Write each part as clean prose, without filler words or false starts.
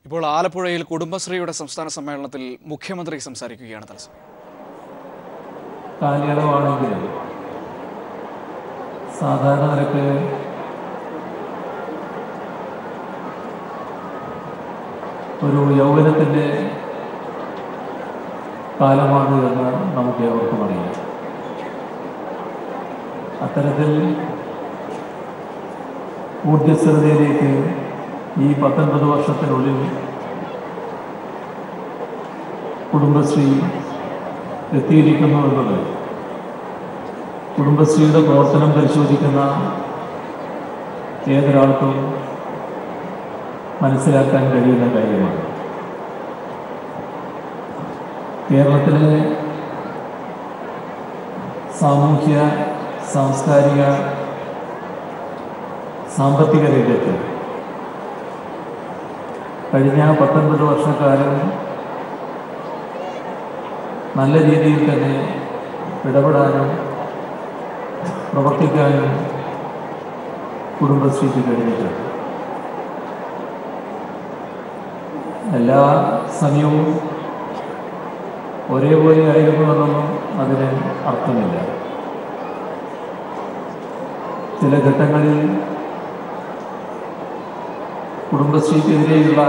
ഇപ്പോൾ ആലപ്പുഴയിൽ കുടുംബശ്രീയുടെ സംസ്ഥാന സമ്മേളനത്തിൽ മുഖ്യമന്ത്രി സംസാരിക്കുകയാണ്. തത്സമയം കാലയളവാണെങ്കിലും സാധാരണ നിരക്ക് ഒരു യൗവനത്തിൻ്റെ കാലമാണ് എന്ന് നമുക്ക് ഏവർക്കും അറിയാം. അത്തരത്തിൽ ഊർജ്ജസ്വലതയിലേക്ക് ഈ 19 വർഷത്തിനുള്ളിൽ കുടുംബശ്രീ എത്തിയിരിക്കുന്നു എന്നത് കുടുംബശ്രീയുടെ പ്രവർത്തനം പരിശോധിക്കുന്ന ഏതൊരാൾക്കും മനസ്സിലാക്കാൻ കഴിയുന്ന കാര്യമാണ്. കേരളത്തിലെ സാമൂഹ്യ, സാംസ്കാരിക, സാമ്പത്തിക രംഗത്ത് കഴിഞ്ഞ 19 വർഷക്കാലം നല്ല രീതിയിൽ തന്നെ ഇടപെടാനും പ്രവർത്തിക്കാനും കുടുംബശ്രീക്ക് കഴിഞ്ഞിട്ടുണ്ട്. എല്ലാ സമയവും ഒരേപോലെ ആയിരുന്നു എന്നൊന്നും അതിന് അർത്ഥമില്ല. ചില ഘട്ടങ്ങളിൽ കുടുംബശ്രീക്കെതിരെയുള്ള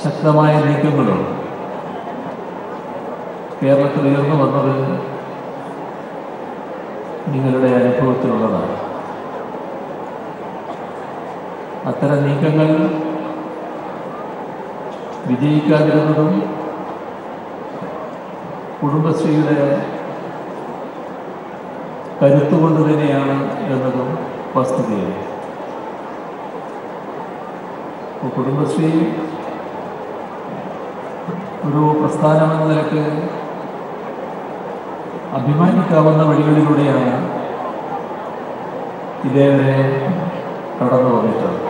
ശക്തമായ നീക്കങ്ങളും കേരളത്തിൽ ഉയർന്നു വന്നത് നിങ്ങളുടെ അനുഭവത്തിലുള്ളതാണ്. അത്തരം നീക്കങ്ങൾ വിജയിക്കാതിരുന്നതും കുടുംബശ്രീയുടെ കരുത്തുകൊണ്ട് തന്നെയാണ് എന്നതും വസ്തുതയാണ്. കുടുംബശ്രീ ഒരു പ്രസ്ഥാനമെന്ന നിലക്ക് അഭിമാനിക്കാവുന്ന വഴികളിലൂടെയാണ് ഇതേവരെ കടന്നു വന്നിട്ടുള്ളത്.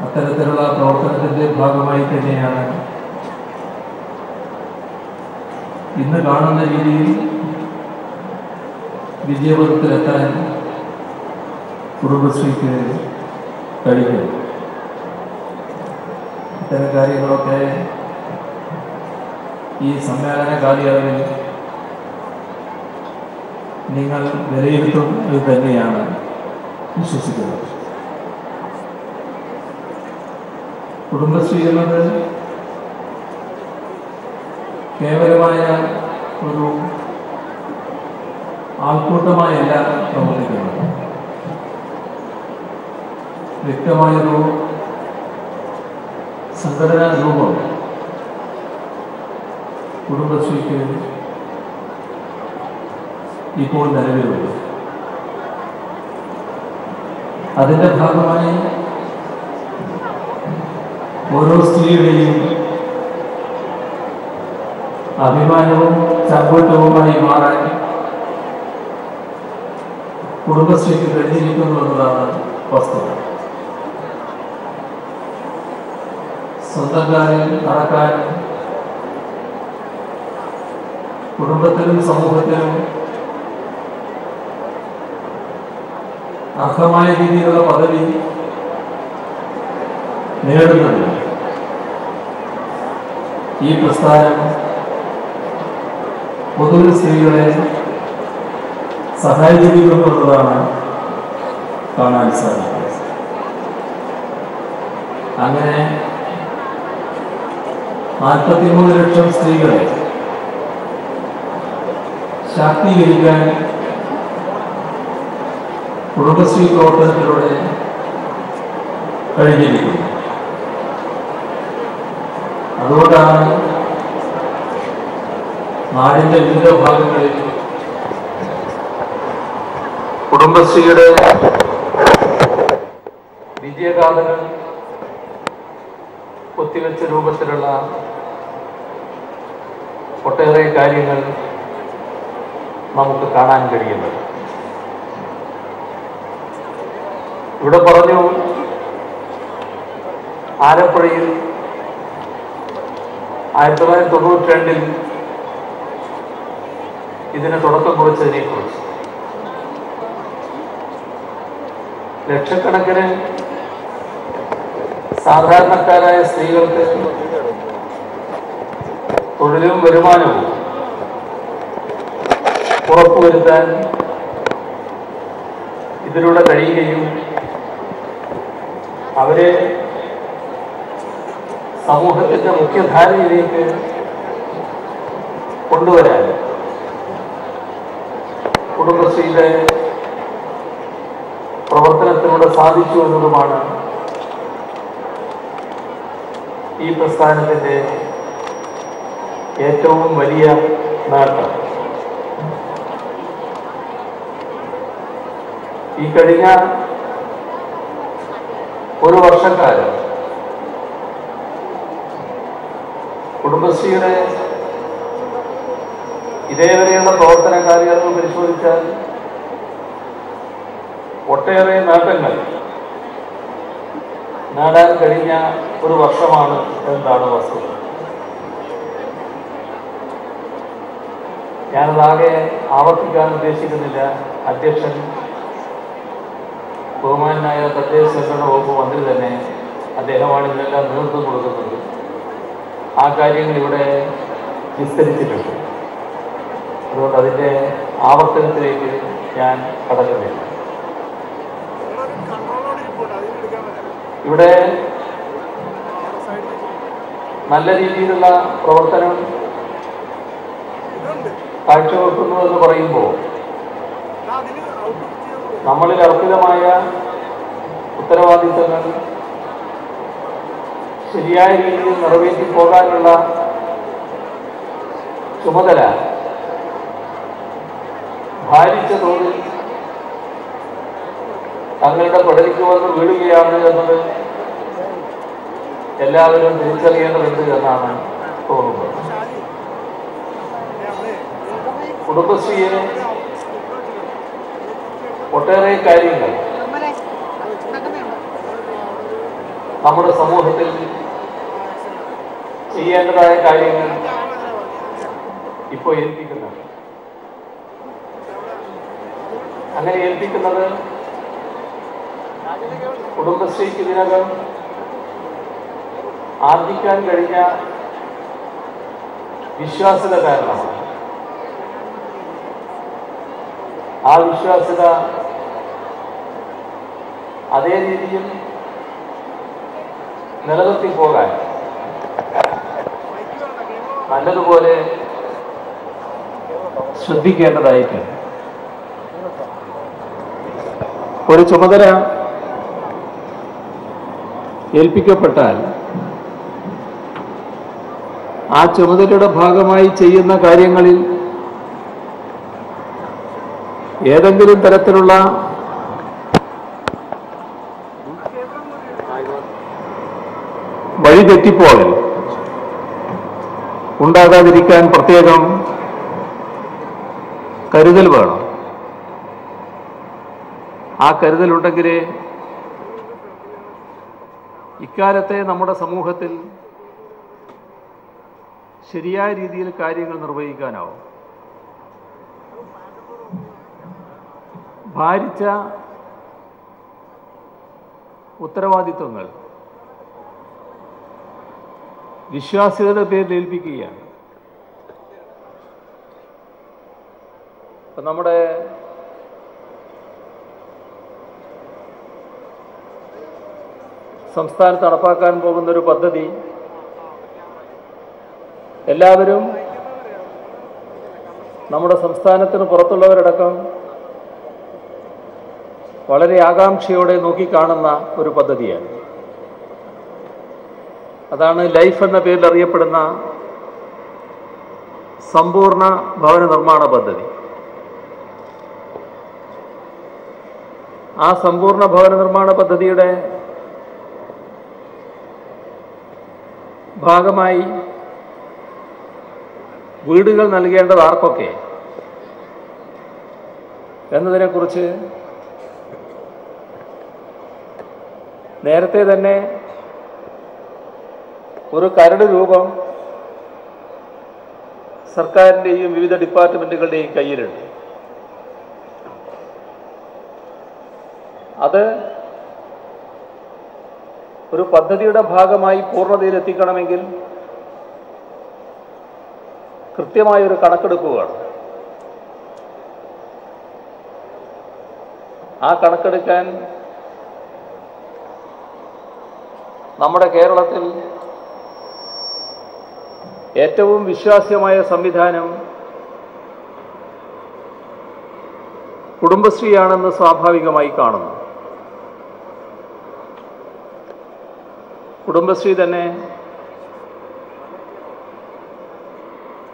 അത്തരത്തിലുള്ള പ്രവർത്തനത്തിൻ്റെ ഭാഗമായി തന്നെയാണ് ഇന്ന് കാണുന്ന രീതിയിൽ വിജയപഥത്തിലെത്താൻ കുടുംബശ്രീക്ക് കഴിഞ്ഞു. ഇത്തരം കാര്യങ്ങളൊക്കെ ഈ സമ്മേളന കാലയളവിൽ നിങ്ങൾ വിലയിരുത്തും എന്ന് തന്നെയാണ് വിശ്വസിക്കുന്നത്. കുടുംബശ്രീ എന്നത് കേവലമായ ഒരു ആൾക്കൂട്ടമായല്ല പ്രവർത്തിക്കുന്നത്. വ്യക്തമായൊരു സംഘടനാ രൂപം കുടുംബശ്രീക്ക് ഇപ്പോൾ നിലവിലുണ്ട്. അതിൻ്റെ ഭാഗമായി ഓരോ സ്ത്രീയുടെയും അഭിമാനവും ചങ്കൂറ്റവുമായി മാറാൻ കുടുംബശ്രീക്ക് കഴിഞ്ഞിരിക്കുന്നു എന്നതാണ് വസ്തുത. സ്വന്തം കാര്യം നടക്കാനും കുടുംബത്തിലും സമൂഹത്തിലും അർഹമായ രീതിയിലുള്ള പദവി നേടുന്നത് ഈ പ്രസ്ഥാനം പൊതുവിൽ സ്ത്രീകളെ സഹായിക്കുന്നു എന്നതാണ് കാണാൻ സാധിക്കുന്നത്. അങ്ങനെ 43 ലക്ഷം സ്ത്രീകളെ ശാക്തീകരിക്കാൻ കുടുംബശ്രീ പ്രവർത്തനത്തിലൂടെ കഴിഞ്ഞിരിക്കുന്നു. അതുകൊണ്ടാണ് നാടിൻ്റെ വിവിധ ഭാഗങ്ങളിൽ കുടുംബശ്രീയുടെ വിജയഗാഥകൾ ഒത്തിവെച്ച രൂപത്തിലുള്ള ഒട്ടേറെ കാര്യങ്ങൾ നമുക്ക് കാണാൻ കഴിയുന്നത്. ഇവിടെ പറഞ്ഞു, ആലപ്പുഴയിൽ 1992 ഇതിന് തുടക്കം കുറിച്ചതിനെക്കുറിച്ച് ലക്ഷക്കണക്കിന് സാധാരണക്കാരായ സ്ത്രീകൾക്ക് തൊഴിലും വരുമാനവും ഉറപ്പുവരുത്താൻ ഇതിലൂടെ കഴിയുകയും അവരെ സമൂഹത്തിന്റെ മുഖ്യധാരയിലേക്ക് കൊണ്ടുവരാൻ കുടുംബശ്രീയുടെ പ്രവർത്തനത്തിലൂടെ സാധിച്ചു എന്നതുമാണ് ഈ പ്രസ്ഥാനത്തിന്റെ ഏറ്റവും വലിയ നേട്ടം. ഈ കഴിഞ്ഞ ഒരു വർഷക്കാലം കുടുംബശ്രീയുടെ ഇതേവരെയുള്ള പ്രവർത്തന കാലയളവ് പരിശോധിച്ചാൽ ഒട്ടേറെ നേട്ടങ്ങൾ നേടാൻ കഴിഞ്ഞ ഒരു വർഷമാണ് എന്നതാണ് വസ്തുത. ഞാനതാകെ ആവർത്തിക്കാൻ ഉദ്ദേശിക്കുന്നില്ല. അധ്യക്ഷൻ ബഹുമാനായ തദ്ദേശ സ്വയംഭരണ വകുപ്പ് മന്ത്രി തന്നെ അദ്ദേഹമാണ് ഇതിനെല്ലാം നേതൃത്വം കൊടുക്കുന്നത്. ആ കാര്യങ്ങൾ ഇവിടെ വിസ്തരിച്ചിട്ടുണ്ട്. അതുകൊണ്ട് അതിൻ്റെ ആവർത്തനത്തിലേക്ക് ഞാൻ കടക്കുന്നില്ല. ഇവിടെ നല്ല രീതിയിലുള്ള പ്രവർത്തനം കാഴ്ചവെക്കുന്നു എന്ന് പറയുമ്പോൾ നമ്മളിൽ അർപ്പിതമായ ഉത്തരവാദിത്തങ്ങൾ ശരിയായ രീതിയിൽ നിറവേറ്റി പോകാനുള്ള ചുമതല ഭാരിച്ച തോതിൽ തങ്ങളുടെ പടലിക്ക് വന്ന് വീഴുകയാണ് എന്നത് എല്ലാവരും തിരിച്ചറിയേണ്ടതുണ്ട് എന്നാണ് തോന്നുന്നത്. കുടുംബശ്രീയെ ഒട്ടേറെ കാര്യങ്ങൾ നമ്മുടെ സമൂഹത്തിൽ ചെയ്യേണ്ടതായ കാര്യങ്ങൾ ഇപ്പോൾ ഏൽപ്പിക്കുന്നുണ്ട്. അങ്ങനെ ഏൽപ്പിക്കുന്നത് കുടുംബശ്രീക്ക് ഇതിനകം ആർജിക്കാൻ കഴിഞ്ഞ വിശ്വാസ്യത കാരണമാണ്. ആ വിശ്വാസ്യത അതേ രീതിയിൽ നിലനിർത്തി പോകാൻ നല്ലതുപോലെ ശ്രദ്ധിക്കേണ്ടതായിട്ടുണ്ട്. ഒരു ചുമതല ഏൽപ്പിക്കപ്പെട്ടാൽ ആ ചുമതലയുടെ ഭാഗമായി ചെയ്യുന്ന കാര്യങ്ങളിൽ ഏതെങ്കിലും തരത്തിലുള്ള വഴിതെറ്റിപ്പോകൽ ഉണ്ടാകാതിരിക്കാൻ പ്രത്യേകം കരുതൽ വേണം. ആ കരുതലുണ്ടെങ്കിലേ ഇക്കാലത്തെ നമ്മുടെ സമൂഹത്തിൽ ശരിയായ രീതിയിൽ കാര്യങ്ങൾ നിർവഹിക്കാനാവും. ഭാരിച്ച ഉത്തരവാദിത്വങ്ങൾ വിശ്വാസ്യതയുടെ പേരിൽ ഏൽപ്പിക്കുകയാണ്. ഇപ്പം നമ്മുടെ സംസ്ഥാനത്ത് നടപ്പാക്കാൻ പോകുന്നൊരു പദ്ധതി എല്ലാവരും നമ്മുടെ സംസ്ഥാനത്തിന് പുറത്തുള്ളവരടക്കം വളരെ ആകാംക്ഷയോടെ നോക്കിക്കാണുന്ന ഒരു പദ്ധതിയാണ്. അതാണ് ലൈഫ് എന്ന പേരിൽ അറിയപ്പെടുന്ന സമ്പൂർണ്ണ ഭവന നിർമ്മാണ പദ്ധതി. ആ സമ്പൂർണ്ണ ഭവന നിർമ്മാണ പദ്ധതിയുടെ ഭാഗമായി വീടുകൾ നൽകേണ്ടത് ആർക്കൊക്കെ എന്നതിനെക്കുറിച്ച് നേരത്തെ തന്നെ ഒരു കരട് രൂപം സർക്കാരിൻ്റെയും വിവിധ ഡിപ്പാർട്ട്മെൻറ്റുകളുടെയും കയ്യിലുണ്ട്. അത് ഒരു പദ്ധതിയുടെ ഭാഗമായി പൂർണ്ണതയിലെത്തിക്കണമെങ്കിൽ കൃത്യമായൊരു കണക്കെടുപ്പ് വേണം. ആ കണക്കെടുക്കാൻ നമ്മുടെ കേരളത്തിൽ ഏറ്റവും വിശ്വാസ്യമായ സംവിധാനം കുടുംബശ്രീയാണെന്ന് സ്വാഭാവികമായി കാണുന്നു. കുടുംബശ്രീ തന്നെ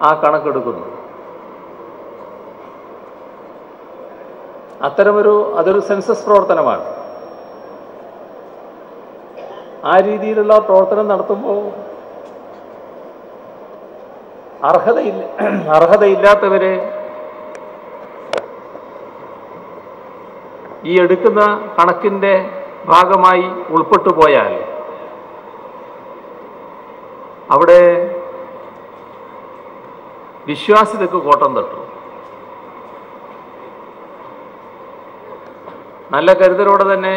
ആ കണക്കെടുക്കുന്നു. അതൊരു സെൻസസ് പ്രവർത്തനമാണ്. ആ രീതിയിലുള്ള പ്രവർത്തനം നടത്തുമ്പോൾ അർഹതയില്ലാത്തവരെ ഈ എടുക്കുന്ന കണക്കിൻ്റെ ഭാഗമായി ഉൾപ്പെട്ടു പോയാൽ അവിടെ വിശ്വാസ്യതയ്ക്ക് കോട്ടം തട്ടും. നല്ല കരുതലോടെ തന്നെ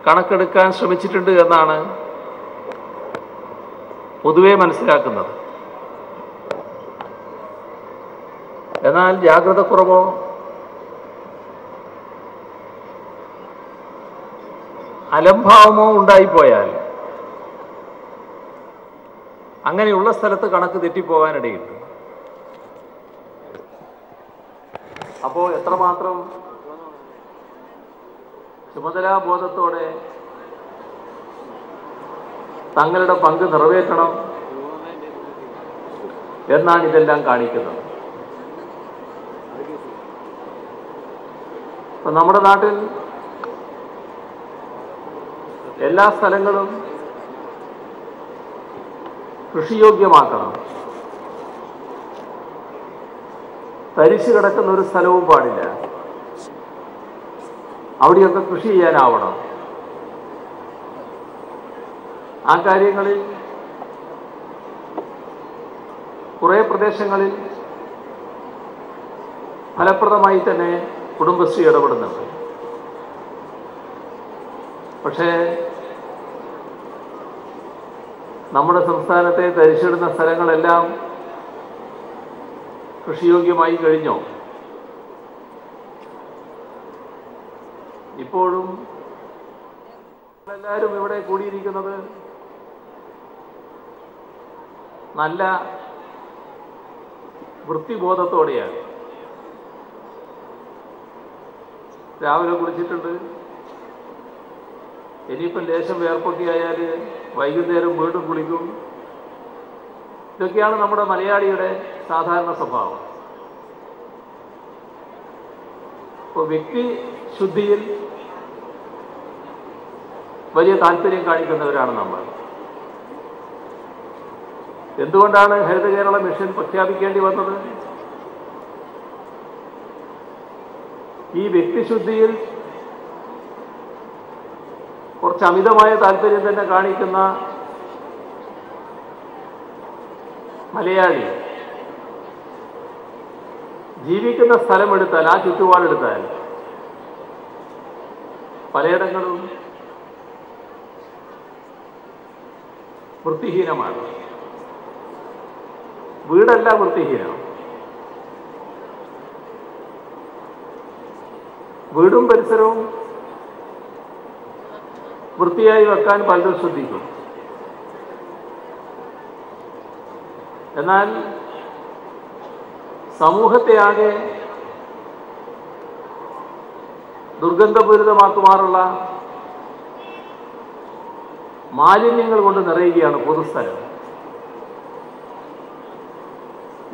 കണക്കെടുക്കാൻ ശ്രമിച്ചിട്ടുണ്ട് എന്നാണ് പൊതുവെ മനസ്സിലാക്കുന്നത്. എന്നാൽ ജാഗ്രതക്കുറവോ അലംഭാവമോ ഉണ്ടായിപ്പോയാൽ അങ്ങനെയുള്ള സ്ഥലത്ത് കണക്ക് തെറ്റിപ്പോകാനിടയുണ്ട്. അപ്പോൾ എത്രമാത്രം ചുമതലാബോധത്തോടെ തങ്ങളുടെ പങ്ക് നിറവേറ്റണം എന്നാണ് ഇതെല്ലാം കാണിക്കുന്നത്. ഇപ്പം നമ്മുടെ നാട്ടിൽ എല്ലാ സ്ഥലങ്ങളും കൃഷിയോഗ്യമാക്കണം. തരിശു കിടക്കുന്ന ഒരു സ്ഥലവും പാടില്ല. അവിടെയൊക്കെ കൃഷി ചെയ്യാനാവണം. ആ കാര്യങ്ങളിൽ കുറേ പ്രദേശങ്ങളിൽ ഫലപ്രദമായി തന്നെ കുടുംബശ്രീ ഇടപെടുന്നുണ്ട്. പക്ഷേ നമ്മുടെ സംസ്ഥാനത്തെ തരിശിടുന്ന സ്ഥലങ്ങളെല്ലാം കൃഷിയോഗ്യമായി കഴിഞ്ഞോ? ഇപ്പോഴും എല്ലാവരും ഇവിടെ കൂടിയിരിക്കുന്നത് നല്ല വൃത്തിബോധത്തോടെയാണ്. രാവിലെ കുളിച്ചിട്ടുണ്ട്, ഇനിയിപ്പം ലേശം വേർപ്പൊക്കെ ആയാൽ വൈകുന്നേരം വീണ്ടും കുളിക്കും. ഇതൊക്കെയാണ് നമ്മുടെ മലയാളിയുടെ സാധാരണ സ്വഭാവം. ഇപ്പോൾ വ്യക്തി ശുദ്ധിയിൽ വലിയ താല്പര്യം കാണിക്കുന്നവരാണ് നമ്മൾ. എന്തുകൊണ്ടാണ് ഹരിത കേരള മിഷൻ പ്രഖ്യാപിക്കേണ്ടി വന്നത്? ഈ വ്യക്തിശുദ്ധിയിൽ കുറച്ച് അമിതമായ താല്പര്യം തന്നെ കാണിക്കുന്ന മലയാളി ജീവിക്കുന്ന സ്ഥലമെടുത്താൽ, ആ ചുറ്റുപാടെടുത്താൽ പലയിടങ്ങളും വൃത്തിഹീനമാണ്. വീടല്ല വൃത്തിഹീനം, വീടും പരിസരവും വൃത്തിയായി വെക്കാൻ പലരും ശ്രദ്ധിക്കും. എന്നാൽ സമൂഹത്തെ ആകെ ദുർഗന്ധപൂരിതമാക്കുമാറുള്ള മാലിന്യങ്ങൾ കൊണ്ട് നിറയുകയാണ് പൊതുസ്ഥലം.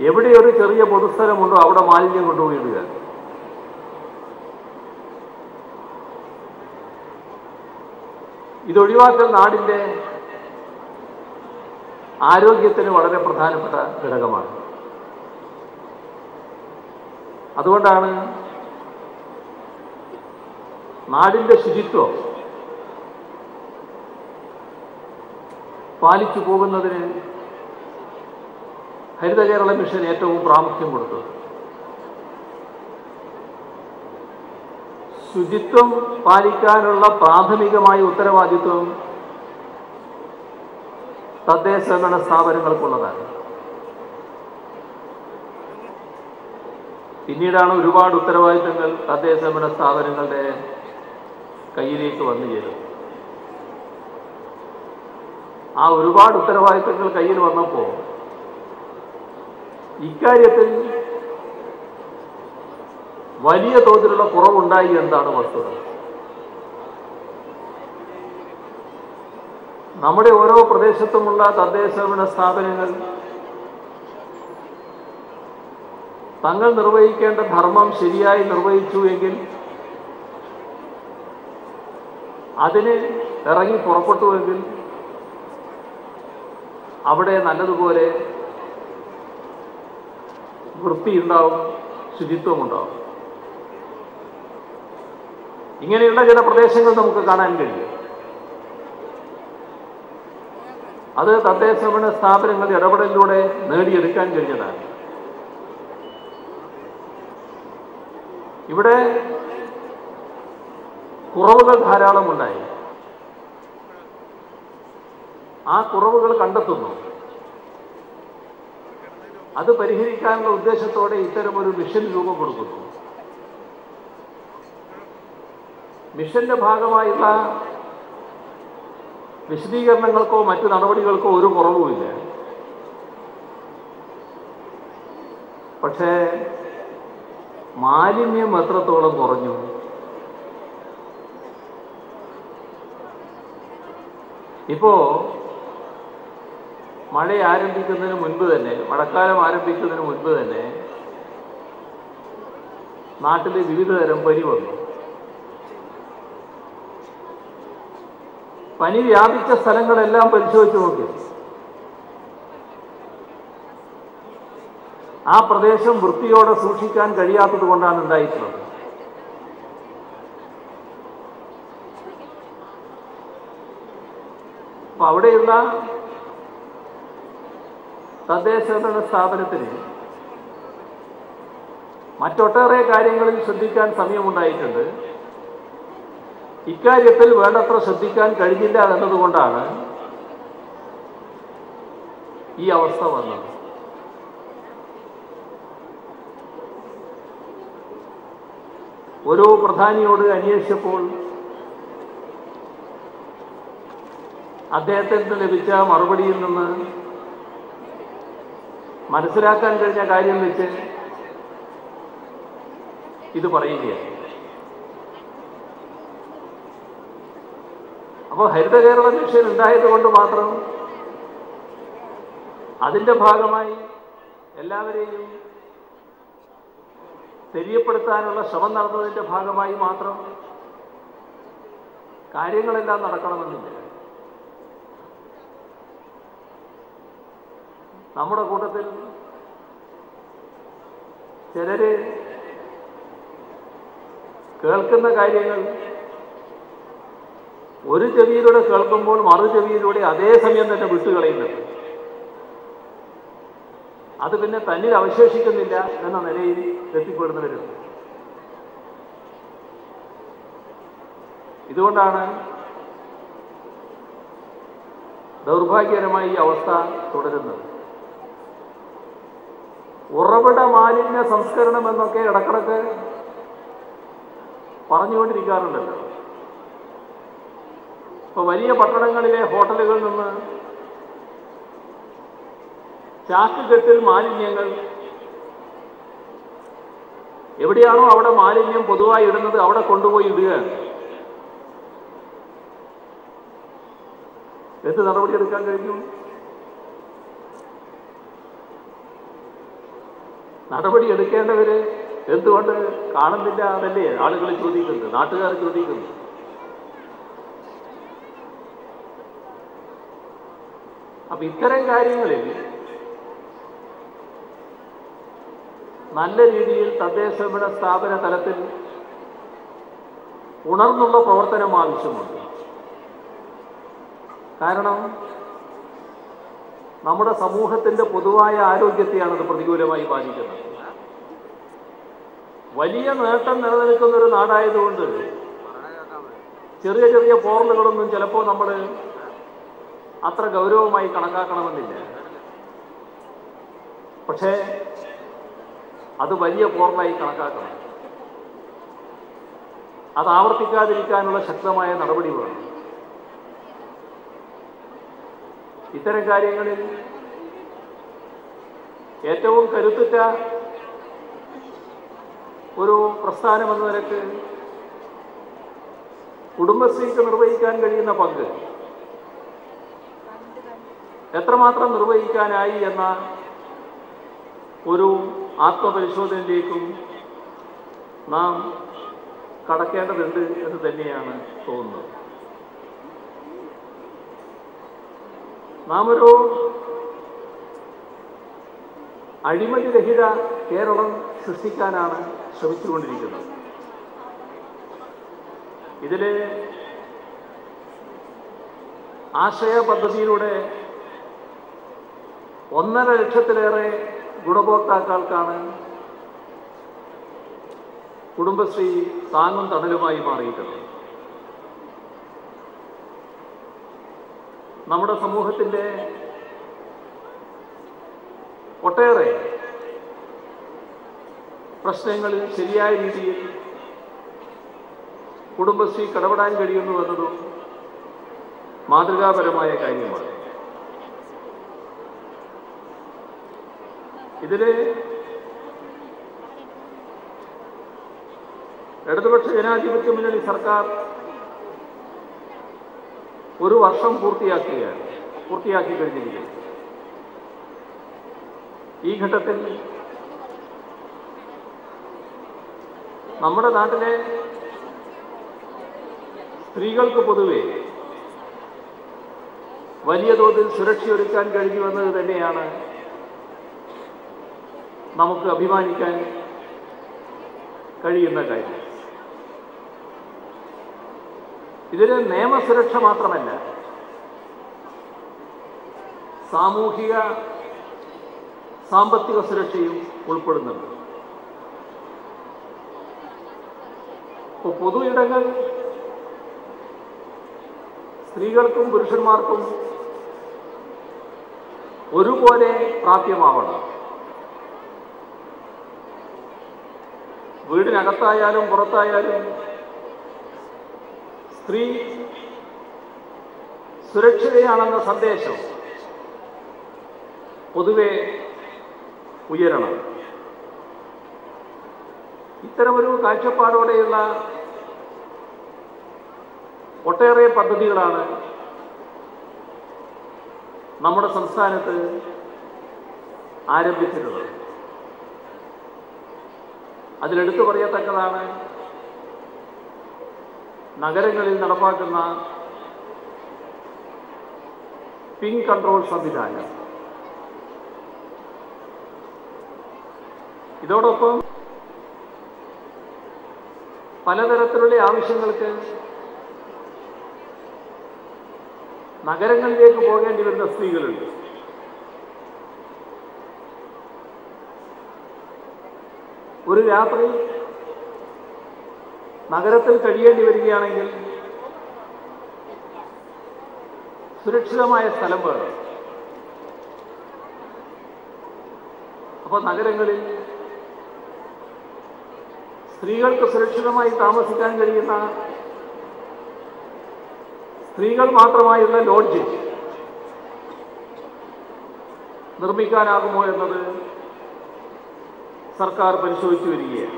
എവിടെ ഒരു ചെറിയ പൊതുസ്ഥലമുണ്ടോ അവിടെ മാലിന്യം കൊണ്ടുപോയിടുക. ഇതൊഴിവാക്കൽ നാടിൻ്റെ ആരോഗ്യത്തിന് വളരെ പ്രധാനപ്പെട്ട ഘടകമാണ്. അതുകൊണ്ടാണ് നാടിൻ്റെ ശുചിത്വം പാലിച്ചു പോകുന്നതിന് ഹരിത കേരള മിഷൻ ഏറ്റവും പ്രാമുഖ്യം കൊടുത്തത്. ശുചിത്വം പാലിക്കാനുള്ള പ്രാഥമികമായ ഉത്തരവാദിത്വം തദ്ദേശ സ്വയംഭരണ സ്ഥാപനങ്ങൾക്കുള്ളതാണ്. പിന്നീടാണ് ഒരുപാട് ഉത്തരവാദിത്തങ്ങൾ തദ്ദേശ സ്വയംഭരണ സ്ഥാപനങ്ങളുടെ കയ്യിലേക്ക് വന്നു ചേരുന്നത്. ആ ഒരുപാട് ഉത്തരവാദിത്തങ്ങൾ കയ്യിൽ വന്നപ്പോൾ ഇക്കാര്യത്തിൽ വലിയ തോതിലുള്ള കുറവുണ്ടായി എന്നതാണ് വസ്തുത. നമ്മുടെ ഓരോ പ്രദേശത്തുമുള്ള തദ്ദേശ സ്വയംഭരണ സ്ഥാപനങ്ങൾ തങ്ങൾ നിർവഹിക്കേണ്ട ധർമ്മം ശരിയായി നിർവഹിച്ചു എങ്കിൽ അതിന് ഇറങ്ങി പുറപ്പെട്ടുവെങ്കിൽ അവിടെ നല്ലതുപോലെ വൃത്തിയുണ്ടാവും, ശുചിത്വമുണ്ടാവും. ഇങ്ങനെയുള്ള ചില പ്രദേശങ്ങൾ നമുക്ക് കാണാൻ കഴിയും. അത് തദ്ദേശ സ്വയംഭരണ സ്ഥാപനങ്ങളുടെ ഇടപെടലിലൂടെ നേടിയെടുക്കാൻ കഴിഞ്ഞതാണ്. ഇവിടെ കുറവുകൾ ധാരാളമുണ്ടായി. ആ കുറവുകൾ കണ്ടെത്തുന്നു. അത് പരിഹരിക്കാനുള്ള ഉദ്ദേശത്തോടെ ഇത്തരമൊരു മിഷൻ രൂപം കൊടുക്കുന്നു. മിഷന്റെ ഭാഗമായുള്ള വിശദീകരണങ്ങൾക്കോ മറ്റു നടപടികൾക്കോ ഒരു കുറവുമില്ല. പക്ഷേ മാലിന്യം എത്രത്തോളം കുറഞ്ഞു? ഇപ്പോ മഴ ആരംഭിക്കുന്നതിന് മുൻപ് തന്നെ, മഴക്കാലം ആരംഭിക്കുന്നതിന് മുൻപ് തന്നെ നാട്ടിൽ വിവിധ തരം പനി വന്നു. പനി വ്യാപിച്ച സ്ഥലങ്ങളെല്ലാം പരിശോധിച്ച് നോക്കി. ആ പ്രദേശം വൃത്തിയോടെ സൂക്ഷിക്കാൻ കഴിയാത്തത് കൊണ്ടാണ് ഉണ്ടായിട്ടുള്ളത്. അപ്പൊ അവിടെയുള്ള തദ്ദേശ സ്വയംഭരണ സ്ഥാപനത്തിന് മറ്റൊട്ടേറെ കാര്യങ്ങളിൽ ശ്രദ്ധിക്കാൻ സമയമുണ്ടായിട്ടുണ്ട്. ഇക്കാര്യത്തിൽ വേണ്ടത്ര ശ്രദ്ധിക്കാൻ കഴിഞ്ഞില്ല എന്നതുകൊണ്ടാണ് ഈ അവസ്ഥ വന്നത്. ഓരോ പ്രധാനിയോട് അന്വേഷിച്ചപ്പോൾ അദ്ദേഹത്തിന് ലഭിച്ച മറുപടിയിൽ നിന്ന് മനസ്സിലാക്കാൻ കഴിഞ്ഞ കാര്യം വെച്ച് ഇത് പറയുകയാണ്. അപ്പോൾ ഹരിത കേരള മിഷൻ ഉണ്ടായത് കൊണ്ട് മാത്രം അതിൻ്റെ ഭാഗമായി എല്ലാവരെയും തെര്യപ്പെടുത്താനുള്ള ശ്രമം നടന്നതിൻ്റെ ഭാഗമായി മാത്രം കാര്യങ്ങളെല്ലാം നടക്കണമെന്നില്ല. നമ്മുടെ കൂട്ടത്തിൽ ചിലര് കേൾക്കുന്ന കാര്യങ്ങൾ ഒരു ചെവിയിലൂടെ കേൾക്കുമ്പോൾ മറു ചെവിയിലൂടെ അതേ സമയം തന്നെ വിട്ടുകളയുന്നുണ്ട്. അത് പിന്നെ തന്നിൽ അവശേഷിക്കുന്നില്ല എന്ന നിലയിൽ എത്തിപ്പെടുന്നവരുണ്ട്. ഇതുകൊണ്ടാണ് ദൗർഭാഗ്യകരമായി ഈ അവസ്ഥ തുടരുന്നത്. ഉറവിട മാലിന്യ സംസ്കരണം എന്നൊക്കെ ഇടക്കിടക്ക് പറഞ്ഞുകൊണ്ടിരിക്കാറുണ്ടല്ലോ. ഇപ്പൊ വലിയ പട്ടണങ്ങളിലെ ഹോട്ടലുകളിൽ നിന്ന് ചാക്കുകെട്ടിൽ മാലിന്യങ്ങൾ എവിടെയാണോ അവിടെ മാലിന്യം പൊതുവായി ഇടുന്നത് അവിടെ കൊണ്ടുപോയി ഇടുകയാണ്. എന്ത് നടപടിയെടുക്കാൻ കഴിഞ്ഞു? നടപടി എടുക്കേണ്ടവര് എന്തുകൊണ്ട് കാണുന്നില്ല? അതല്ലേ ആളുകൾ ചോദിക്കുന്നത്, നാട്ടുകാർ ചോദിക്കുന്നു. അപ്പൊ ഇത്തരം കാര്യങ്ങളിൽ നല്ല രീതിയിൽ തദ്ദേശ സ്വയംഭരണ സ്ഥാപന തലത്തിൽ ഉണർന്നുള്ള പ്രവർത്തനം ആവശ്യമുണ്ട്. കാരണം നമ്മുടെ സമൂഹത്തിന്റെ പൊതുവായ ആരോഗ്യത്തെയാണ് അത് പ്രതികൂലമായി ബാധിക്കുന്നത്. വലിയ നേട്ടം നിലനിൽക്കുന്ന ഒരു നാടായതുകൊണ്ട് ചെറിയ ചെറിയ പോറലുകളൊന്നും ചിലപ്പോൾ നമ്മൾ അത്ര ഗൗരവമായി കണക്കാക്കണമെന്നില്ല. പക്ഷേ അത് വലിയ പോറലായി കണക്കാക്കണം. അത് ആവർത്തിക്കാതിരിക്കാനുള്ള ശക്തമായ നടപടി വേണം. ഇത്തരം കാര്യങ്ങളിൽ ഏറ്റവും കരുത്തുറ്റ ഒരു പ്രസ്ഥാനമെന്ന നിലക്ക് കുടുംബശ്രീക്ക് നിർവഹിക്കാൻ കഴിയുന്ന പങ്ക് എത്രമാത്രം നിർവഹിക്കാനായി എന്ന ഒരു ആത്മപരിശോധനയിലേക്കും നാം കടക്കേണ്ടതുണ്ട് എന്ന് തന്നെയാണ് തോന്നുന്നത്. നാം ഒരു അഴിമതിരഹിത കേരളം സൃഷ്ടിക്കാനാണ് ശ്രമിച്ചുകൊണ്ടിരിക്കുന്നത്. ഇതിൽ ആശ്രയ പദ്ധതിയിലൂടെ 1.5 ലക്ഷത്തിലേറെ ഗുണഭോക്താക്കൾക്കാണ് കുടുംബശ്രീ താങ്ങും തണലുമായി മാറിയിട്ടുള്ളത്. നമ്മുടെ സമൂഹത്തിൻ്റെ ഒട്ടേറെ പ്രശ്നങ്ങളിൽ ശരിയായ രീതിയിൽ കുടുംബശ്രീ ഇടപെടാൻ കഴിയുന്നു എന്നതും മാതൃകാപരമായ കാര്യമാണ്. ഇതിൽ ഇടതുപക്ഷ ജനാധിപത്യ മുന്നണി സർക്കാർ 1 വർഷം പൂർത്തിയാക്കി കഴിഞ്ഞിരിക്കുന്നു. ഈ ഘട്ടത്തിൽ നമ്മുടെ നാട്ടിലെ സ്ത്രീകൾക്ക് പൊതുവെ വലിയ തോതിൽ സുരക്ഷയൊരുക്കാൻ കഴിഞ്ഞുവെന്നത് തന്നെയാണ് നമുക്ക് അഭിമാനിക്കാൻ കഴിയുന്ന കാര്യം. ഇതിൽ നിയമസുരക്ഷ മാത്രമല്ല, സാമൂഹിക സാമ്പത്തിക സുരക്ഷയും ഉൾപ്പെടുന്നുണ്ട്. ഇപ്പോൾ പൊതു ഇടങ്ങൾ സ്ത്രീകൾക്കും പുരുഷന്മാർക്കും ഒരുപോലെ പ്രാപ്യമാവണം. വീടിനകത്തായാലും പുറത്തായാലും സ്ത്രീ സുരക്ഷിതയാണെന്ന സന്ദേശം പൊതുവെ ഉയരണം. ഇത്തരമൊരു കാഴ്ചപ്പാടോടെയുള്ള ഒട്ടേറെ പദ്ധതികളാണ് നമ്മുടെ സംസ്ഥാനത്ത് ആരംഭിച്ചിട്ടുള്ളത്. അതിലെടുത്തു പറയത്തക്കതാണ് നഗരങ്ങളിൽ നടപ്പാക്കുന്ന പിങ് കൺട്രോൾ സംവിധാനം. ഇതോടൊപ്പം പലതരത്തിലുള്ള ആവശ്യങ്ങൾക്ക് നഗരങ്ങളിലേക്ക് പോകേണ്ടി വരുന്ന സ്ത്രീകളുണ്ട്. ഒരു രാത്രി നഗരത്തിൽ കഴിയേണ്ടി വരികയാണെങ്കിൽ സുരക്ഷിതമായ സ്ഥലം വേണം. അപ്പോൾ നഗരങ്ങളിൽ സ്ത്രീകൾക്ക് സുരക്ഷിതമായി താമസിക്കാൻ കഴിയുന്ന സ്ത്രീകൾ മാത്രമായുള്ള ലോഡ്ജ് നിർമ്മിക്കാനാകുമോ എന്നത് സർക്കാർ പരിശോധിച്ചു വരികയാണ്.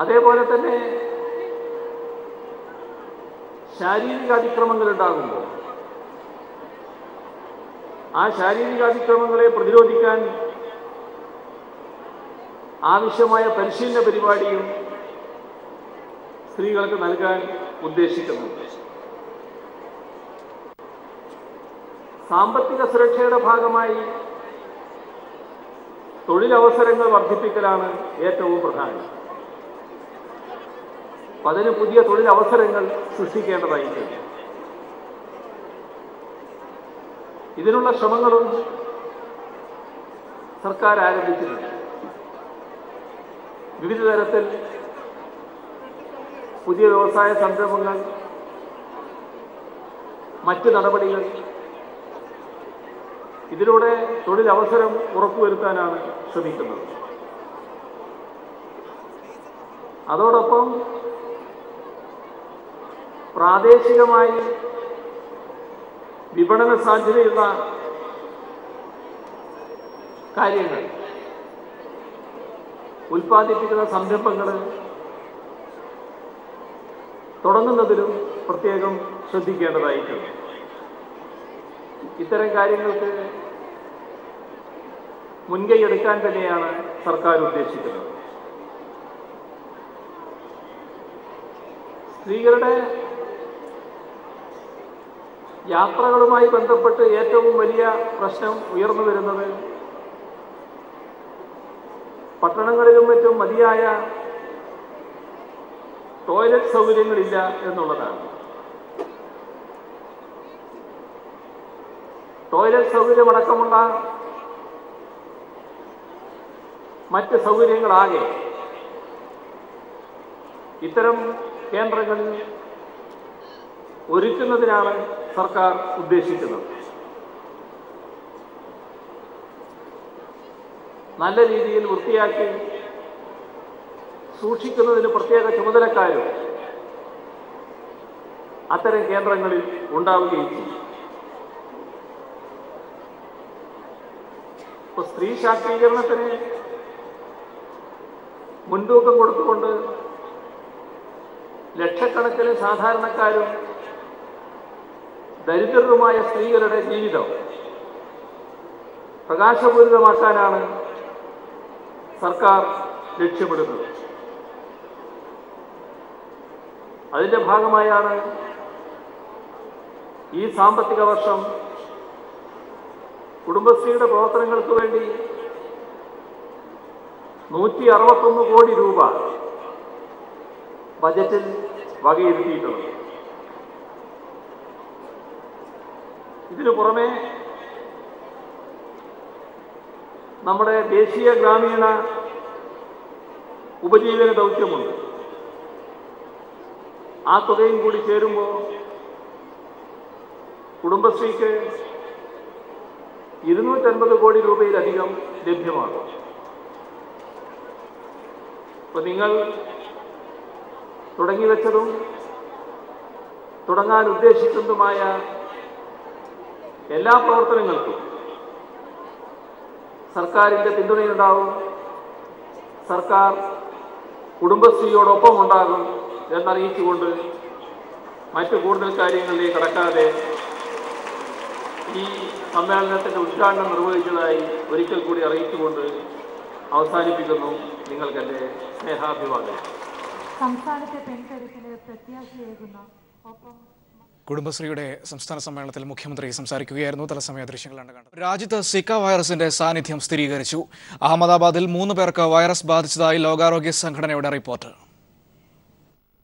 അതേപോലെ തന്നെ ശാരീരിക അതിക്രമങ്ങൾ ഉണ്ടാകുമ്പോൾ ആ ശാരീരിക അതിക്രമങ്ങളെ പ്രതിരോധിക്കാൻ ആവശ്യമായ പരിശീലന പരിപാടിയും സ്ത്രീകൾക്ക് നൽകാൻ ഉദ്ദേശിക്കുന്നുണ്ട്. സാമ്പത്തിക സുരക്ഷയുടെ ഭാഗമായി തൊഴിലവസരങ്ങൾ വർദ്ധിപ്പിക്കലാണ് ഏറ്റവും പ്രധാനം. അതിന് പുതിയ തൊഴിലവസരങ്ങൾ സൃഷ്ടിക്കേണ്ടതായിട്ടുണ്ട്. ഇതിനുള്ള ശ്രമങ്ങളും സർക്കാർ ആരംഭിച്ചിട്ടുണ്ട്. വിവിധ തരത്തിൽ പുതിയ വ്യവസായ സംരംഭങ്ങൾ, മറ്റ് നടപടികൾ, ഇതിലൂടെ തൊഴിലവസരം ഉറപ്പുവരുത്താനാണ് ശ്രമിക്കുന്നത്. അതോടൊപ്പം പ്രാദേശികമായി വിപണന സാധ്യതയുള്ള കാര്യങ്ങൾ, ഉൽപ്പാദിപ്പിക്കുന്ന സംരംഭങ്ങൾ തുടങ്ങുന്നതിലും പ്രത്യേകം ശ്രദ്ധിക്കേണ്ടതായിട്ടുണ്ട്. ഇത്തരം കാര്യങ്ങൾക്ക് മുൻകൈയെടുക്കാൻ തന്നെയാണ് സർക്കാർ ഉദ്ദേശിക്കുന്നത്. സ്ത്രീകളുടെ യാത്രകളുമായി ബന്ധപ്പെട്ട് ഏറ്റവും വലിയ പ്രശ്നം ഉയർന്നു വരുന്നത് പട്ടണങ്ങളിലും മറ്റും മതിയായ ടോയ്ലറ്റ് സൗകര്യങ്ങളില്ല എന്നുള്ളതാണ്. ടോയ്ലറ്റ് സൗകര്യമടക്കമുള്ള മറ്റ് സൗകര്യങ്ങളാകെ ഇത്തരം കേന്ദ്രങ്ങളിൽ ഒരുക്കുന്നതിനാണ് സർക്കാർ ഉദ്ദേശിക്കുന്നത്. നല്ല രീതിയിൽ വൃത്തിയാക്കി സൂക്ഷിക്കുന്നതിന് പ്രത്യേക ചുമതലക്കാരും അത്തരം കേന്ദ്രങ്ങളിൽ ഉണ്ടാവുകയും ചെയ്യും. ഇപ്പോൾ സ്ത്രീ ശാക്തീകരണത്തിന് മുൻതൂക്കം കൊടുത്തുകൊണ്ട് ലക്ഷക്കണക്കിന് സാധാരണക്കാരും ദരിദ്രരുമായ സ്ത്രീകളുടെ ജീവിതം പ്രകാശപൂരിതമാക്കാനാണ് സർക്കാർ ലക്ഷ്യമിടുന്നത്. അതിൻ്റെ ഭാഗമായാണ് ഈ സാമ്പത്തിക വർഷം കുടുംബശ്രീയുടെ പ്രവർത്തനങ്ങൾക്ക് വേണ്ടി 161 കോടി രൂപ ബജറ്റിൽ വകയിരുത്തിയിട്ടുള്ളത്. ഇതിനു പുറമെ നമ്മുടെ ദേശീയ ഗ്രാമീണ ഉപജീവന ദൗത്യമുണ്ട്. ആ തുകയും കൂടി ചേരുമ്പോൾ കുടുംബശ്രീക്ക് 250 കോടി രൂപയിലധികം ലഭ്യമാകും. അപ്പോൾ നിങ്ങൾ തുടങ്ങിവെച്ചതും തുടങ്ങാൻ ഉദ്ദേശിക്കുന്നതുമായ എല്ലാ പ്രവർത്തനങ്ങൾക്കും സർക്കാരിൻ്റെ പിന്തുണയുണ്ടാവും. സർക്കാർ കുടുംബശ്രീയോടൊപ്പം ഉണ്ടാകും എന്നറിയിച്ചുകൊണ്ട് മറ്റു കൂടുതൽ കാര്യങ്ങളിലേക്ക് കടക്കാതെ ഈ സമ്മേളനത്തിൻ്റെ ഉദ്ഘാടനം നിർവഹിച്ചതായി ഒരിക്കൽ കൂടി അറിയിച്ചുകൊണ്ട് അവസാനിപ്പിക്കുന്നു. നിങ്ങൾക്കെൻ്റെ സ്നേഹാഭിവാദം. സംസ്ഥാനത്തെ പെൺകരുത്തിന് പ്രത്യാശയേകുന്ന ഒപ്പം കുടുംബശ്രീയുടെ സംസ്ഥാന സമ്മേളനത്തിൽ മുഖ്യമന്ത്രി സംസാരിക്കുകയായിരുന്നു. തത്സമയ ദൃശ്യങ്ങളാണ് കണ്ടത്. രാജ്യത്ത് സിക്ക വൈറസിന്റെ സാന്നിധ്യം സ്ഥിരീകരിച്ചു. അഹമ്മദാബാദിൽ 3 പേർക്ക് വൈറസ് ബാധിച്ചതായി ലോകാരോഗ്യ സംഘടനയുടെ റിപ്പോർട്ട്.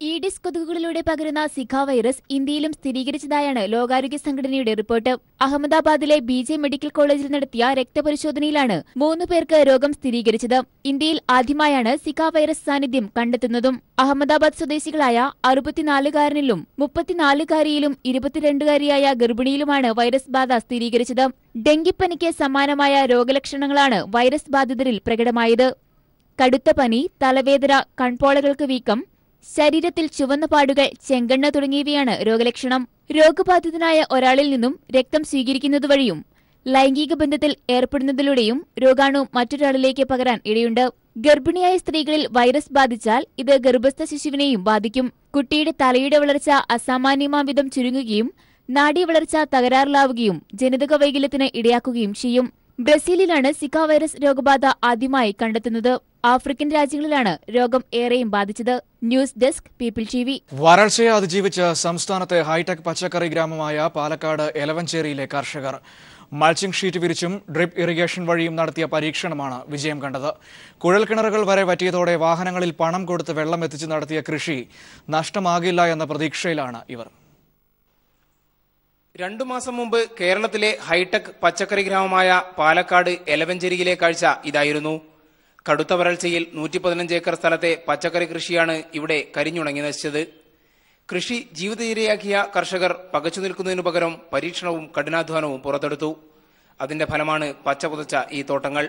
ഈഡിസ് കൊതുകുകളിലൂടെ പകരുന്ന സിക്ക വൈറസ് ഇന്ത്യയിലും സ്ഥിരീകരിച്ചതായാണ് ലോകാരോഗ്യ സംഘടനയുടെ റിപ്പോർട്ട്. അഹമ്മദാബാദിലെ BJ മെഡിക്കൽ കോളേജിൽ നടത്തിയ രക്തപരിശോധനയിലാണ് 3 പേർക്ക് രോഗം സ്ഥിരീകരിച്ചത്. ഇന്ത്യയിൽ ആദ്യമായാണ് സിക്ക വൈറസ് സാന്നിധ്യം കണ്ടെത്തുന്നതും. അഹമ്മദാബാദ് സ്വദേശികളായ 64-കാരനിലും 34-കാരിയിലും 22-കാരിയായ ഗർഭിണിയിലുമാണ് വൈറസ് ബാധ സ്ഥിരീകരിച്ചത്. ഡെങ്കിപ്പനിക്ക് സമാനമായ രോഗലക്ഷണങ്ങളാണ് വൈറസ് ബാധിതരിൽ പ്രകടമായത്. കടുത്ത പനി, തലവേദന, കൺപോളകൾക്ക് വീക്കം, ശരീരത്തിൽ ചുവന്ന പാടുകൾ, ചെങ്കണ്ണ തുടങ്ങിയവയാണ് രോഗലക്ഷണം. രോഗബാധിതനായ ഒരാളിൽ നിന്നും രക്തം സ്വീകരിക്കുന്നതുവഴിയും ലൈംഗിക ബന്ധത്തിൽ ഏർപ്പെടുന്നതിലൂടെയും രോഗാണു മറ്റൊരാളിലേക്ക് പകരാൻ ഇടയുണ്ട്. ഗർഭിണിയായ സ്ത്രീകളിൽ വൈറസ് ബാധിച്ചാൽ ഇത് ഗർഭസ്ഥ ശിശുവിനെയും ബാധിക്കും. കുട്ടിയുടെ തലയുടെ വളർച്ച അസാമാന്യമാം വിധം ചുരുങ്ങുകയും നാഡീവളർച്ച തകരാറിലാവുകയും ജനിതക വൈകല്യത്തിന് ഇടയാക്കുകയും ചെയ്യും. ബ്രസീലിലാണ് സിക്ക വൈറസ് രോഗബാധ ആദ്യമായി കണ്ടെത്തുന്നത്. ആഫ്രിക്കൻ രാജ്യങ്ങളിലാണ് രോഗം ഏറെയും ബാധിച്ചത്. News desk, people TV. വരൾച്ചയെ അതിജീവിച്ച് സംസ്ഥാനത്തെ ഹൈടെക് പച്ചക്കറി ഗ്രാമമായ പാലക്കാട് എലവഞ്ചേരിയിലെ കർഷകർ മൾച്ചിംഗ് ഷീറ്റ് വിരിച്ചും ഡ്രിപ്പ് ഇറിഗേഷൻ വഴിയും നടത്തിയ പരീക്ഷണമാണ് വിജയം കണ്ടത്. കുഴൽക്കിണറുകൾ വരെ വറ്റിയതോടെ വാഹനങ്ങളിൽ പണം കൊടുത്ത് വെള്ളം എത്തിച്ച് നടത്തിയ കൃഷി നഷ്ടമാകില്ല എന്ന പ്രതീക്ഷയിലാണ് ഇവർ. 2 മാസം മുമ്പ് കേരളത്തിലെ ഹൈടെക് പച്ചക്കറി ഗ്രാമമായ പാലക്കാട് എലവഞ്ചേരിയിലെ കാഴ്ച ഇതായിരുന്നു. കടുത്ത വരൾച്ചയിൽ 115 ഏക്കർ സ്ഥലത്തെ പച്ചക്കറി കൃഷിയാണ് ഇവിടെ കരിഞ്ഞുണങ്ങി നശിച്ചത്. കൃഷി ജീവിതചര്യയാക്കിയ കർഷകർ പകച്ചു നിൽക്കുന്നതിനു പകരം പരീക്ഷണവും കഠിനാധ്വാനവും പുറത്തെടുത്തു. അതിന്റെ ഫലമാണ് പച്ച പുതച്ച ഈ തോട്ടങ്ങൾ.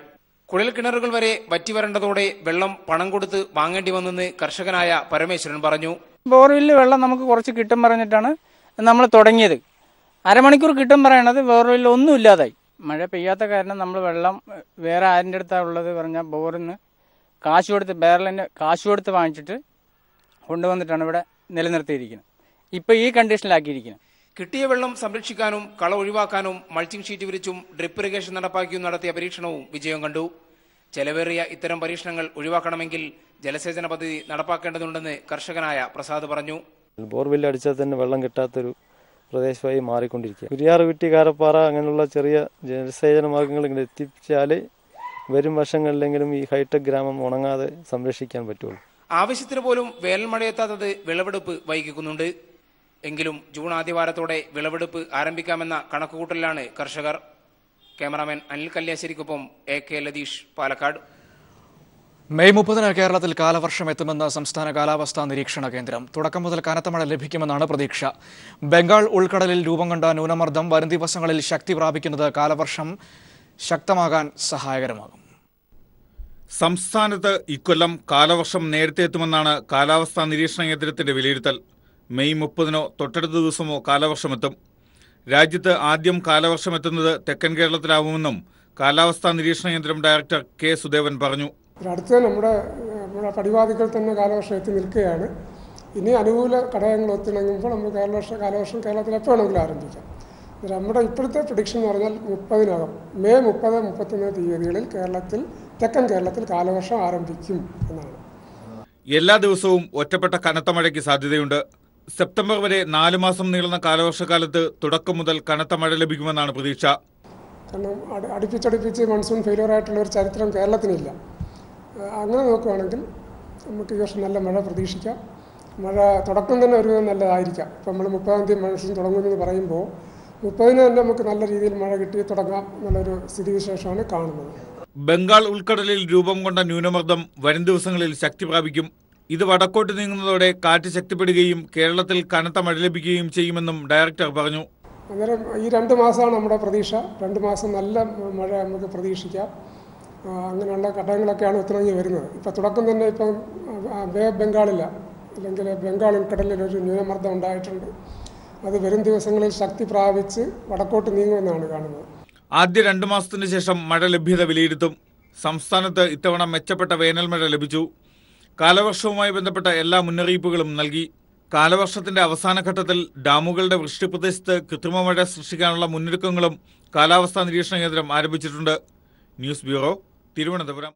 കുഴൽക്കിണറുകൾ വരെ വറ്റിവരണ്ടതോടെ വെള്ളം പണം കൊടുത്ത് വാങ്ങേണ്ടി വന്നെന്ന് കർഷകനായ പരമേശ്വരൻ പറഞ്ഞു. ബോർവെല്ലിൽ വെള്ളം നമുക്ക് കുറച്ച് കിട്ടും പറഞ്ഞിട്ടാണ് നമ്മൾ തുടങ്ങിയത്. അരമണിക്കൂർ കിട്ടും പറയണത് ബോർവെല്ലിൽ ഒന്നും ഇല്ലാതായി. മഴ പെയ്യാത്ത കാരണം നമ്മൾ വെള്ളം വേറെ ആരിൻ്റെ അടുത്താണ് ഉള്ളത് പറഞ്ഞാൽ ബോറിൽ നിന്ന് കാശ് കൊടുത്ത് ബേറലിന് കാശ് കൊടുത്ത് വാങ്ങിച്ചിട്ട് കൊണ്ടുവന്നിട്ടാണ് ഇവിടെ നിലനിർത്തിയിരിക്കുന്നത്. ഇപ്പോൾ ഈ കണ്ടീഷനിലാക്കിയിരിക്കുന്നത്. കിട്ടിയ വെള്ളം സംരക്ഷിക്കാനും കള ഒഴിവാക്കാനും മൾച്ചിങ് ഷീറ്റ് വിരിച്ചും ഡ്രിപ്പ് ഇറിഗേഷൻ നടപ്പാക്കിയും നടത്തിയ പരീക്ഷണവും വിജയം കണ്ടു. ചെലവേറിയ ഇത്തരം പരീക്ഷണങ്ങൾ ഒഴിവാക്കണമെങ്കിൽ ജലസേചന പദ്ധതി നടപ്പാക്കേണ്ടതുണ്ടെന്ന് കർഷകനായ പ്രസാദ് പറഞ്ഞു. ബോർവെല്ല് അടിച്ചാൽ തന്നെ വെള്ളം കിട്ടാത്തൊരു പ്രദേശമായി മാറിക്കൊണ്ടിരിക്കുക. കുരിയാർ വിട്ടി കാരപ്പാറ അങ്ങനെയുള്ള ചെറിയ ജലസേചന മാർഗങ്ങൾ ഇങ്ങനെ എത്തിച്ചാൽ വരും വർഷങ്ങളിലെങ്കിലും ഈ ഹൈടെക് ഗ്രാമം ഉണങ്ങാതെ സംരക്ഷിക്കാൻ പറ്റുള്ളൂ. ആവശ്യത്തിന് പോലും വേനൽ മഴയെത്താത്തത് വിളവെടുപ്പ് വൈകിക്കുന്നുണ്ട്. എങ്കിലും ജൂൺ ആദ്യവാരത്തോടെ വിളവെടുപ്പ് ആരംഭിക്കാമെന്ന കണക്കുകൂട്ടലിലാണ് കർഷകർ. ക്യാമറാമാൻ അനിൽ കല്യാശ്ശേരിക്കൊപ്പം AK ലതീഷ്, പാലക്കാട്. മെയ് 30 കേരളത്തിൽ കാലവർഷം എത്തുമെന്ന് സംസ്ഥാന കാലാവസ്ഥാ നിരീക്ഷണ കേന്ദ്രം. തുടക്കം മുതൽ കനത്ത മഴ ലഭിക്കുമെന്നാണ് പ്രതീക്ഷ. ബംഗാൾ ഉൾക്കടലിൽ രൂപം കൊണ്ട ന്യൂനമർദ്ദം വരും ദിവസങ്ങളിൽ ശക്തി പ്രാപിക്കുന്നത് കാലവർഷം ശക്തമാകാൻ സഹായകരമാകും. സംസ്ഥാനത്ത് ഇക്കൊല്ലം കാലവർഷം നേരത്തെ എത്തുമെന്നാണ് കാലാവസ്ഥാ നിരീക്ഷണ കേന്ദ്രത്തിന്റെ വിലയിരുത്തൽ. മെയ് 30 തൊട്ടടുത്ത ദിവസമോ കാലവർഷമെത്തും. രാജ്യത്ത് ആദ്യം കാലവർഷമെത്തുന്നത് തെക്കൻ കേരളത്തിലാവുമെന്നും കാലാവസ്ഥാ നിരീക്ഷണ കേന്ദ്രം ഡയറക്ടർ K. സുദേവൻ പറഞ്ഞു. അടുത്ത് നമ്മുടെ പടിവാതിക്കൽ തന്നെ കാലവർഷം എത്തി നിൽക്കുകയാണ്. ഇനി അനുകൂല ഘടകങ്ങൾ ഒത്തിണങ്ങുമ്പോൾ നമുക്ക് കാലവർഷം കേരളത്തിൽ എപ്പോൾ വേണമെങ്കിലും ആരംഭിക്കാം. നമ്മുടെ ഇപ്പോഴത്തെ പ്രഡിക്ഷൻ എന്ന് പറഞ്ഞാൽ 30 മെയ് 30, 31 തീയതികളിൽ തെക്കൻ കേരളത്തിൽ കാലവർഷം ആരംഭിക്കും എന്നാണ്. എല്ലാ ദിവസവും ഒറ്റപ്പെട്ട കനത്ത മഴയ്ക്ക് സാധ്യതയുണ്ട്. സെപ്റ്റംബർ വരെ 4 മാസം നീളുന്ന കാലവർഷക്കാലത്ത് തുടക്കം മുതൽ കനത്ത മഴ ലഭിക്കുമെന്നാണ് പ്രതീക്ഷ. കാരണം അടുപ്പിച്ചടുപ്പിച്ച് മൺസൂൺ ഫെയിലിയർ ആയിട്ടുള്ള ഒരു ചരിത്രം കേരളത്തിനില്ല. അങ്ങനെ നോക്കുകയാണെങ്കിൽ നമുക്ക് ഈ വർഷം നല്ല മഴ പ്രതീക്ഷിക്കാം. മഴ തുടക്കം തന്നെ ഒരു നല്ലതായിരിക്കാം. ഇപ്പം നമ്മൾ 30-ാം തീയതി മൺസൂൺ തുടങ്ങുമെന്ന് പറയുമ്പോൾ 30-ന് തന്നെ നമുക്ക് നല്ല രീതിയിൽ മഴ കിട്ടി തുടങ്ങാം എന്നുള്ളൊരു സ്ഥിതിവിശേഷമാണ് കാണുന്നത്. ബംഗാൾ ഉൾക്കടലിൽ രൂപം കൊണ്ട ന്യൂനമർദ്ദം വരും ദിവസങ്ങളിൽ ശക്തി പ്രാപിക്കും. ഇത് വടക്കോട്ട് നീങ്ങുന്നതോടെ കാറ്റ് ശക്തിപ്പെടുകയും കേരളത്തിൽ കനത്ത മഴ ലഭിക്കുകയും ചെയ്യുമെന്നും ഡയറക്ടർ പറഞ്ഞു. അന്നേരം ഈ 2 മാസമാണ് നമ്മുടെ പ്രതീക്ഷ. 2 മാസം നല്ല മഴ നമുക്ക് പ്രതീക്ഷിക്കാം. അങ്ങനെയുള്ള ഘടകങ്ങളൊക്കെയാണ് ഒത്തിണങ്ങി വരുന്നത്. ഇപ്പം തുടക്കം തന്നെ ഇപ്പം ബേ ബംഗാളില്ല അല്ലെങ്കിൽ ബംഗാൾ ഉൾക്കടലിൽ ഒരു ന്യൂനമർദ്ദം ഉണ്ടായിട്ടുണ്ട്. അത് വരും ദിവസങ്ങളിൽ ശക്തി പ്രാപിച്ച് വടക്കോട്ട് നീങ്ങുമെന്നാണ് കാണുന്നത്. ആദ്യ 2 മാസത്തിന് ശേഷം മഴ ലഭ്യത വിലയിരുത്തും. സംസ്ഥാനത്ത് ഇത്തവണ മെച്ചപ്പെട്ട വേനൽ മഴ ലഭിച്ചു. കാലവർഷവുമായി ബന്ധപ്പെട്ട എല്ലാ മുന്നറിയിപ്പുകളും നൽകി. കാലവർഷത്തിന്റെ അവസാന ഘട്ടത്തിൽ ഡാമുകളുടെ വൃഷ്ടിപ്രദേശത്ത് കൃത്രിമ മഴ സൃഷ്ടിക്കാനുള്ള മുന്നൊരുക്കങ്ങളും കാലാവസ്ഥാ നിരീക്ഷണ കേന്ദ്രം ആരംഭിച്ചിട്ടുണ്ട്. News bureau, Thiruvananthapuram.